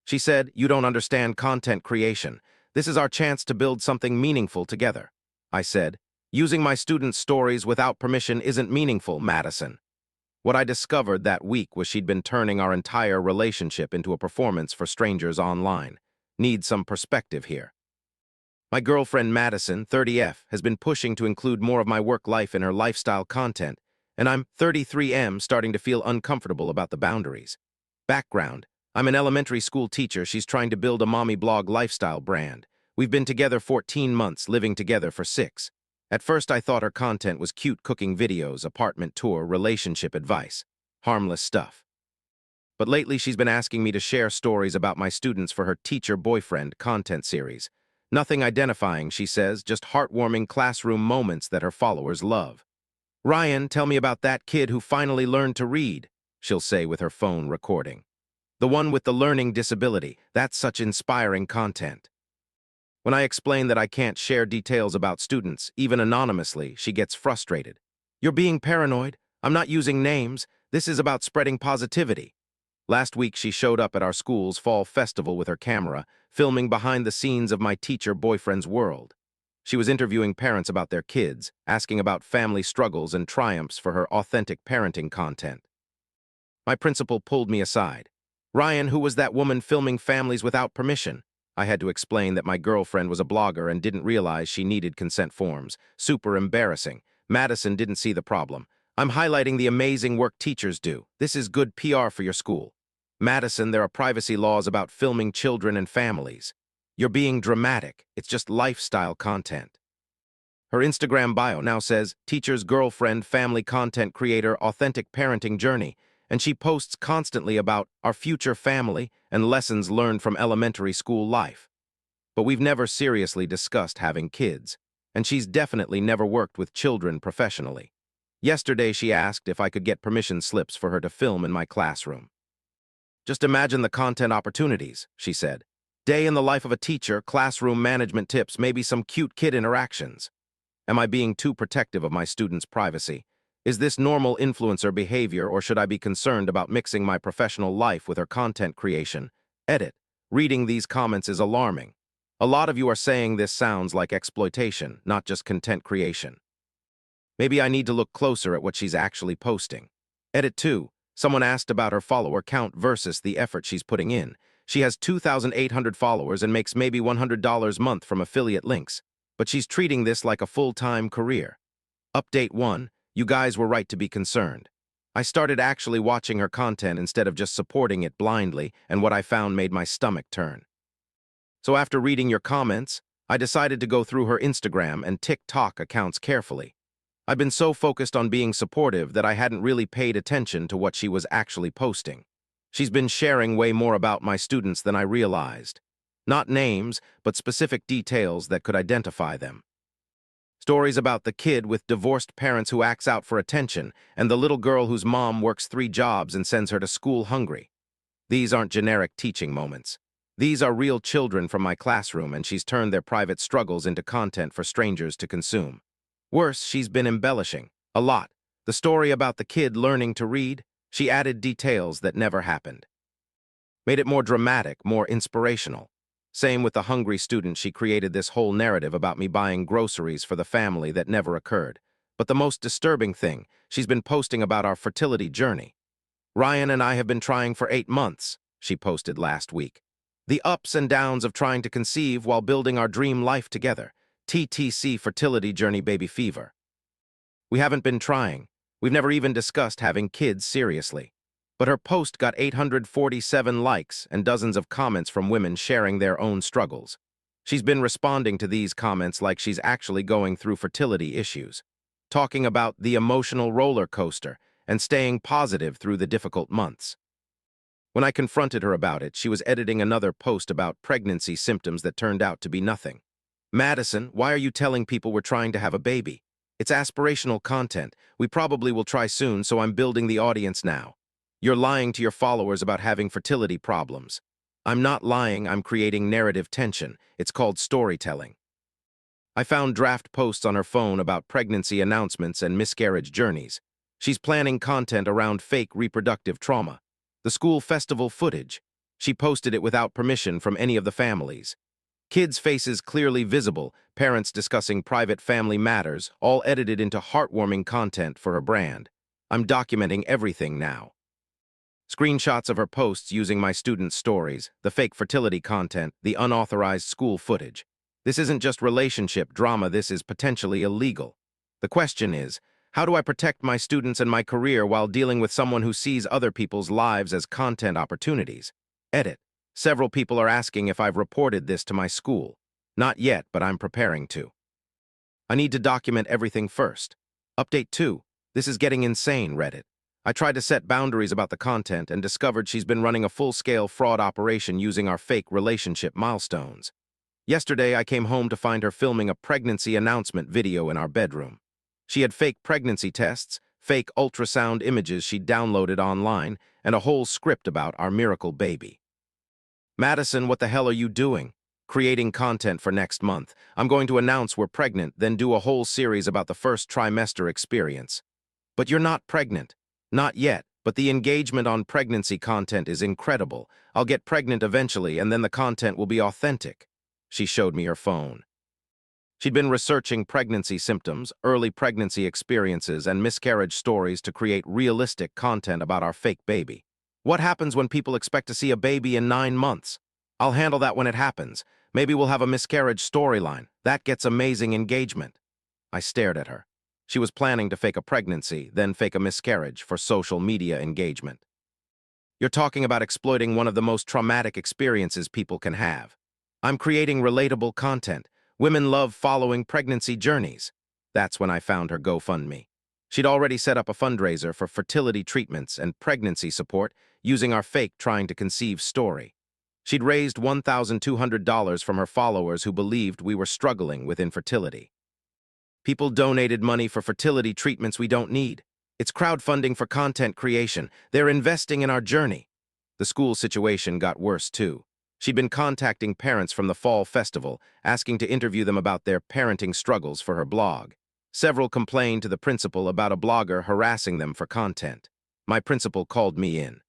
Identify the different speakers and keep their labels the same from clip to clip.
Speaker 1: She said, "You don't understand content creation. This is our chance to build something meaningful together." I said, "Using my students' stories without permission isn't meaningful, Madison." What I discovered that week was she'd been turning our entire relationship into a performance for strangers online. Need some perspective here. My girlfriend Madison, 30F, has been pushing to include more of my work life in her lifestyle content, and I'm 33M starting to feel uncomfortable about the boundaries. Background: I'm an elementary school teacher. She's trying to build a mommy blog lifestyle brand. We've been together 14 months, living together for 6. At first I thought her content was cute cooking videos, apartment tour, relationship advice. Harmless stuff. But lately she's been asking me to share stories about my students for her teacher boyfriend content series. Nothing identifying, she says, just heartwarming classroom moments that her followers love. "Ryan, tell me about that kid who finally learned to read," she'll say with her phone recording. "The one with the learning disability. That's such inspiring content." When I explain that I can't share details about students, even anonymously, she gets frustrated. "You're being paranoid. I'm not using names. This is about spreading positivity." Last week she showed up at our school's fall festival with her camera, filming behind the scenes of my teacher boyfriend's world. She was interviewing parents about their kids, asking about family struggles and triumphs for her authentic parenting content. My principal pulled me aside. "Ryan, who was that woman filming families without permission?" I had to explain that my girlfriend was a blogger and didn't realize she needed consent forms. Super embarrassing. Madison didn't see the problem. "I'm highlighting the amazing work teachers do. This is good PR for your school." "Madison, there are privacy laws about filming children and families. You're being dramatic. It's just lifestyle content." Her Instagram bio now says, "Teacher's girlfriend, family content creator, authentic parenting journey," and she posts constantly about our future family and lessons learned from elementary school life. But we've never seriously discussed having kids, and she's definitely never worked with children professionally. Yesterday she asked if I could get permission slips for her to film in my classroom. "Just imagine the content opportunities," she said. "Day in the life of a teacher, classroom management tips, maybe some cute kid interactions." Am I being too protective of my students' privacy? Is this normal influencer behavior, or should I be concerned about mixing my professional life with her content creation? Edit. Reading these comments is alarming. A lot of you are saying this sounds like exploitation, not just content creation. Maybe I need to look closer at what she's actually posting. Edit 2. Someone asked about her follower count versus the effort she's putting in. She has 2,800 followers and makes maybe $100 a month from affiliate links, but she's treating this like a full-time career. Update 1. You guys were right to be concerned. I started actually watching her content instead of just supporting it blindly, and what I found made my stomach turn. So after reading your comments, I decided to go through her Instagram and TikTok accounts carefully. I've been so focused on being supportive that I hadn't really paid attention to what she was actually posting. She's been sharing way more about my students than I realized. Not names, but specific details that could identify them. Stories about the kid with divorced parents who acts out for attention, and the little girl whose mom works 3 jobs and sends her to school hungry. These aren't generic teaching moments. These are real children from my classroom, and she's turned their private struggles into content for strangers to consume. Worse, she's been embellishing. A lot. The story about the kid learning to read, she added details that never happened. Made it more dramatic, more inspirational. Same with the hungry student. She created this whole narrative about me buying groceries for the family that never occurred. But the most disturbing thing, she's been posting about our fertility journey. "Ryan and I have been trying for 8 months, she posted last week. "The ups and downs of trying to conceive while building our dream life together. TTC fertility journey baby fever." We haven't been trying. We've never even discussed having kids seriously. But her post got 847 likes and dozens of comments from women sharing their own struggles. She's been responding to these comments like she's actually going through fertility issues, talking about the emotional roller coaster and staying positive through the difficult months. When I confronted her about it, she was editing another post about pregnancy symptoms that turned out to be nothing. "Madison, why are you telling people we're trying to have a baby? It's aspirational content. We probably will try soon, so I'm building the audience now. You're lying to your followers about having fertility problems." "I'm not lying, I'm creating narrative tension. It's called storytelling." I found draft posts on her phone about pregnancy announcements and miscarriage journeys. She's planning content around fake reproductive trauma. The school festival footage. She posted it without permission from any of the families. Kids' faces clearly visible, parents discussing private family matters, all edited into heartwarming content for her brand. I'm documenting everything now. Screenshots of her posts using my students' stories, the fake fertility content, the unauthorized school footage. This isn't just relationship drama, this is potentially illegal. The question is, how do I protect my students and my career while dealing with someone who sees other people's lives as content opportunities? Edit. Several people are asking if I've reported this to my school. Not yet, but I'm preparing to. I need to document everything first. Update 2. This is getting insane, Reddit. I tried to set boundaries about the content and discovered she's been running a full-scale fraud operation using our fake relationship milestones. Yesterday, I came home to find her filming a pregnancy announcement video in our bedroom. She had fake pregnancy tests, fake ultrasound images she'd downloaded online, and a whole script about our miracle baby. Madison, what the hell are you doing? Creating content for next month. I'm going to announce we're pregnant, then do a whole series about the first trimester experience. But you're not pregnant. Not yet, but the engagement on pregnancy content is incredible. I'll get pregnant eventually, and then the content will be authentic. She showed me her phone. She'd been researching pregnancy symptoms, early pregnancy experiences, and miscarriage stories to create realistic content about our fake baby. What happens when people expect to see a baby in 9 months? I'll handle that when it happens. Maybe we'll have a miscarriage storyline. That gets amazing engagement. I stared at her. She was planning to fake a pregnancy, then fake a miscarriage for social media engagement. You're talking about exploiting one of the most traumatic experiences people can have. I'm creating relatable content. Women love following pregnancy journeys. That's when I found her GoFundMe. She'd already set up a fundraiser for fertility treatments and pregnancy support using our fake trying to conceive story. She'd raised $1,200 from her followers who believed we were struggling with infertility. People donated money for fertility treatments we don't need. It's crowdfunding for content creation. They're investing in our journey. The school situation got worse, too. She'd been contacting parents from the fall festival, asking to interview them about their parenting struggles for her blog. Several complained to the principal about a blogger harassing them for content. My principal called me in.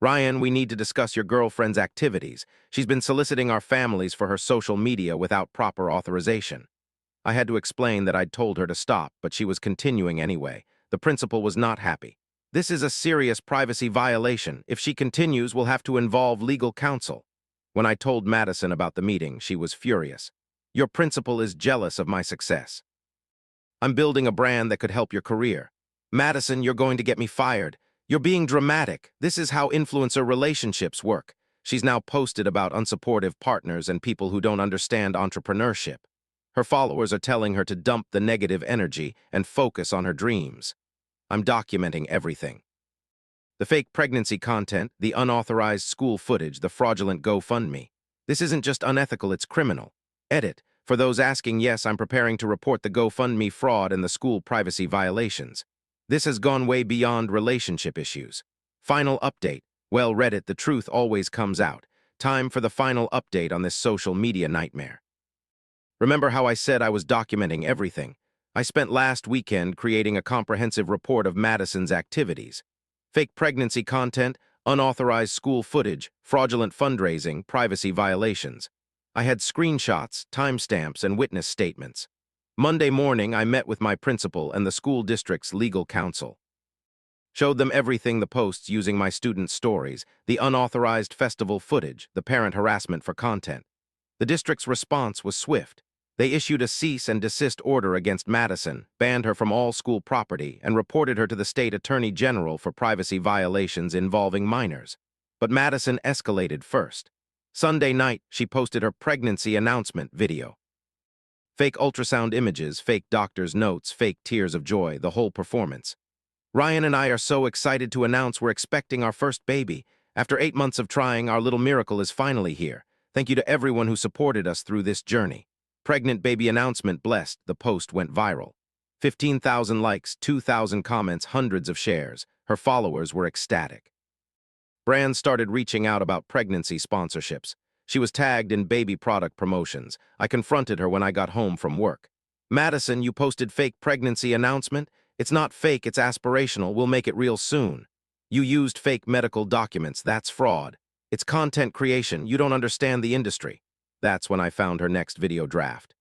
Speaker 1: Ryan, we need to discuss your girlfriend's activities. She's been soliciting our families for her social media without proper authorization. I had to explain that I'd told her to stop, but she was continuing anyway. The principal was not happy. This is a serious privacy violation. If she continues, we'll have to involve legal counsel. When I told Madison about the meeting, she was furious. Your principal is jealous of my success. I'm building a brand that could help your career. Madison, you're going to get me fired. You're being dramatic. This is how influencer relationships work. She's now posted about unsupportive partners and people who don't understand entrepreneurship. Her followers are telling her to dump the negative energy and focus on her dreams. I'm documenting everything. The fake pregnancy content, the unauthorized school footage, the fraudulent GoFundMe. This isn't just unethical, it's criminal. Edit. For those asking, yes, I'm preparing to report the GoFundMe fraud and the school privacy violations. This has gone way beyond relationship issues. Final update. Well, Reddit, the truth always comes out. Time for the final update on this social media nightmare. Remember how I said I was documenting everything? I spent last weekend creating a comprehensive report of Madison's activities. Fake pregnancy content, unauthorized school footage, fraudulent fundraising, privacy violations. I had screenshots, timestamps, and witness statements. Monday morning, I met with my principal and the school district's legal counsel. Showed them everything, the posts using my students' stories, the unauthorized festival footage, the parent harassment for content. The district's response was swift. They issued a cease and desist order against Madison, banned her from all school property, and reported her to the state attorney general for privacy violations involving minors. But Madison escalated first. Sunday night, she posted her pregnancy announcement video. Fake ultrasound images, fake doctor's notes, fake tears of joy, the whole performance. Ryan and I are so excited to announce we're expecting our first baby. After 8 months of trying, our little miracle is finally here. Thank you to everyone who supported us through this journey. Pregnant baby announcement blessed, the post went viral. 15,000 likes, 2,000 comments, hundreds of shares. Her followers were ecstatic. Brands started reaching out about pregnancy sponsorships. She was tagged in baby product promotions. I confronted her when I got home from work. Madison, you posted fake pregnancy announcement? It's not fake, it's aspirational. We'll make it real soon. You used fake medical documents. That's fraud. It's content creation. You don't understand the industry. That's when I found her next video draft.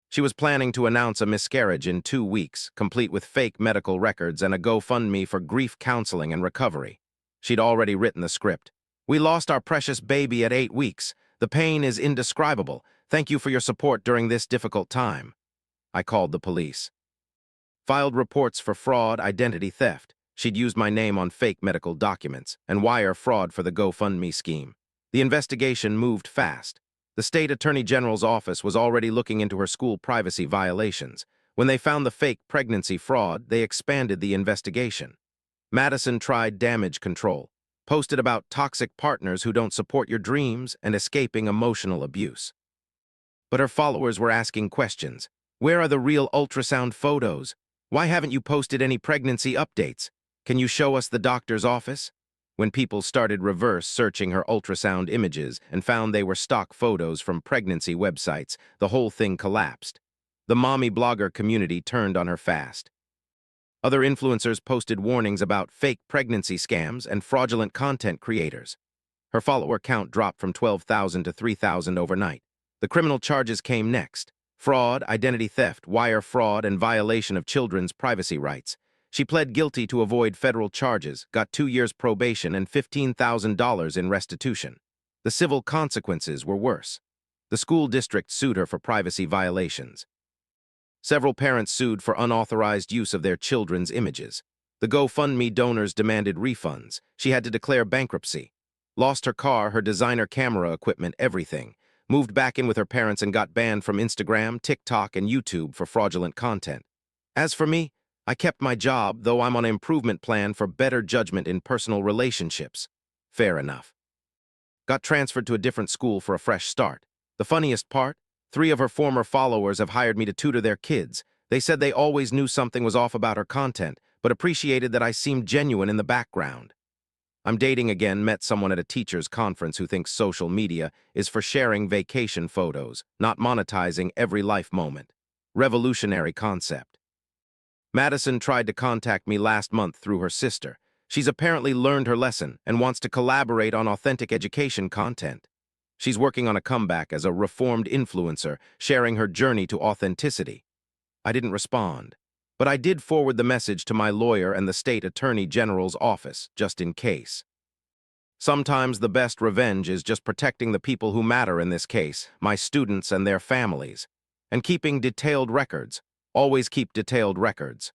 Speaker 1: She was planning to announce a miscarriage in 2 weeks, complete with fake medical records and a GoFundMe for grief counseling and recovery. She'd already written the script. "We lost our precious baby at 8 weeks. The pain is indescribable. Thank you for your support during this difficult time." I called the police. Filed reports for fraud, identity theft. She'd used my name on fake medical documents and wire fraud for the GoFundMe scheme. The investigation moved fast. The state attorney general's office was already looking into her school privacy violations. When they found the fake pregnancy fraud, they expanded the investigation. Madison tried damage control, posted about toxic partners who don't support your dreams and escaping emotional abuse. But her followers were asking questions. Where are the real ultrasound photos? Why haven't you posted any pregnancy updates? Can you show us the doctor's office? When people started reverse searching her ultrasound images and found they were stock photos from pregnancy websites, the whole thing collapsed. The mommy blogger community turned on her fast. Other influencers posted warnings about fake pregnancy scams and fraudulent content creators. Her follower count dropped from 12,000 to 3,000 overnight. The criminal charges came next: fraud, identity theft, wire fraud, and violation of children's privacy rights. She pled guilty to avoid federal charges, got 2 years probation and $15,000 in restitution. The civil consequences were worse. The school district sued her for privacy violations. Several parents sued for unauthorized use of their children's images. The GoFundMe donors demanded refunds. She had to declare bankruptcy. Lost her car, her designer camera equipment, everything. Moved back in with her parents and got banned from Instagram, TikTok, and YouTube for fraudulent content. As for me, I kept my job, though I'm on an improvement plan for better judgment in personal relationships. Fair enough. Got transferred to a different school for a fresh start. The funniest part? 3 of her former followers have hired me to tutor their kids. They said they always knew something was off about her content, but appreciated that I seemed genuine in the background. I'm dating again, met someone at a teacher's conference who thinks social media is for sharing vacation photos, not monetizing every life moment. Revolutionary concept. Madison tried to contact me last month through her sister. She's apparently learned her lesson and wants to collaborate on authentic education content. She's working on a comeback as a reformed influencer, sharing her journey to authenticity. I didn't respond, but I did forward the message to my lawyer and the state attorney general's office, just in case. Sometimes the best revenge is just protecting the people who matter in this case, my students and their families, and keeping detailed records. Always keep detailed records.